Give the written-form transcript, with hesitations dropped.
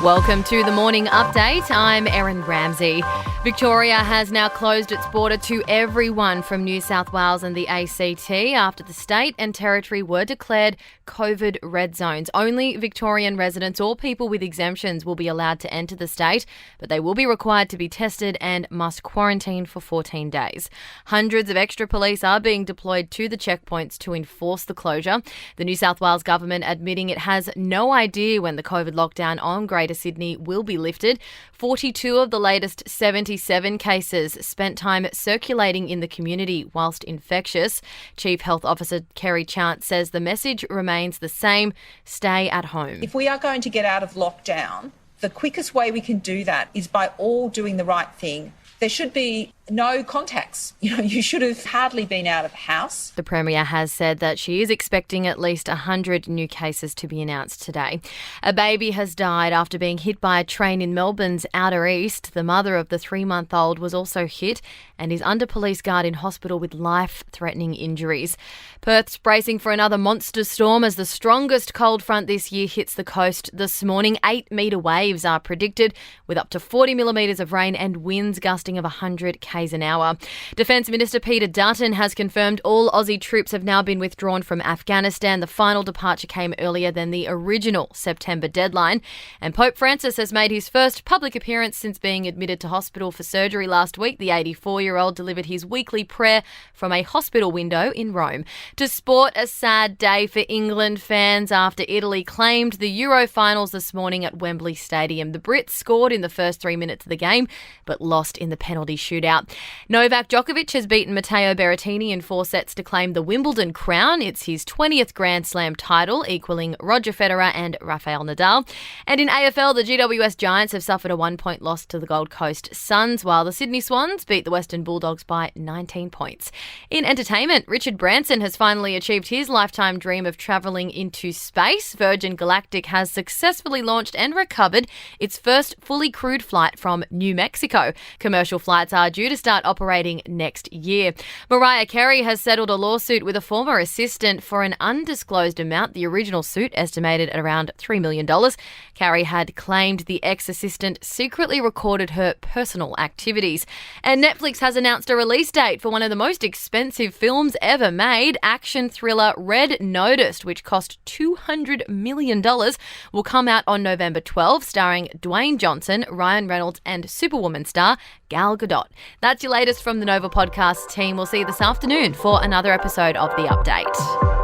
Welcome to the Morning Update. I'm Erin Ramsey. Victoria has now closed its border to everyone from New South Wales and the ACT after the state and territory were declared COVID red zones. Only Victorian residents or people with exemptions will be allowed to enter the state, but they will be required to be tested and must quarantine for 14 days. Hundreds of extra police are being deployed to the checkpoints to enforce the closure. The New South Wales government admitting it has no idea when the COVID lockdown on Greater Sydney will be lifted. 42 of the latest 77 cases spent time circulating in the community whilst infectious. Chief Health Officer Kerry Chant says the message remains the same: stay at home. If we are going to get out of lockdown, the quickest way we can do that is by all doing the right thing. There should be no contacts. You should have hardly been out of the house. The Premier has said that she is expecting at least 100 new cases to be announced today. A baby has died after being hit by a train in Melbourne's outer east. The mother of the 3-month-old was also hit and is under police guard in hospital with life-threatening injuries. Perth's bracing for another monster storm as the strongest cold front this year hits the coast this morning. 8-metre waves are predicted with up to 40 millimetres of rain and winds gusting of 100 k's an hour. Defence Minister Peter Dutton has confirmed all Aussie troops have now been withdrawn from Afghanistan. The final departure came earlier than the original September deadline. And Pope Francis has made his first public appearance since being admitted to hospital for surgery last week. The 84-year-old delivered his weekly prayer from a hospital window in Rome. To sport, a sad day for England fans after Italy claimed the Euro finals this morning at Wembley Stadium. The Brits scored in the first 3 minutes of the game, but lost in the penalty shootout. Novak Djokovic has beaten Matteo Berrettini in 4 sets to claim the Wimbledon crown. It's his 20th Grand Slam title, equaling Roger Federer and Rafael Nadal. And in AFL, the GWS Giants have suffered a 1-point loss to the Gold Coast Suns, while the Sydney Swans beat the Western Bulldogs by 19 points. In entertainment, Richard Branson has finally achieved his lifetime dream of travelling into space. Virgin Galactic has successfully launched and recovered its first fully crewed flight from New Mexico. Commercial flights are due to start operating next year. Mariah Carey has settled a lawsuit with a former assistant for an undisclosed amount. The original suit, estimated at around $3 million. Carey had claimed the ex-assistant secretly recorded her personal activities. And Netflix has announced a release date for one of the most expensive films ever made. Action thriller Red Notice, which cost $200 million, will come out on November 12, starring Dwayne Johnson, Ryan Reynolds and Superwoman star Gal Gadot. That's your latest from the Nova podcast team. We'll see you this afternoon for another episode of The Update.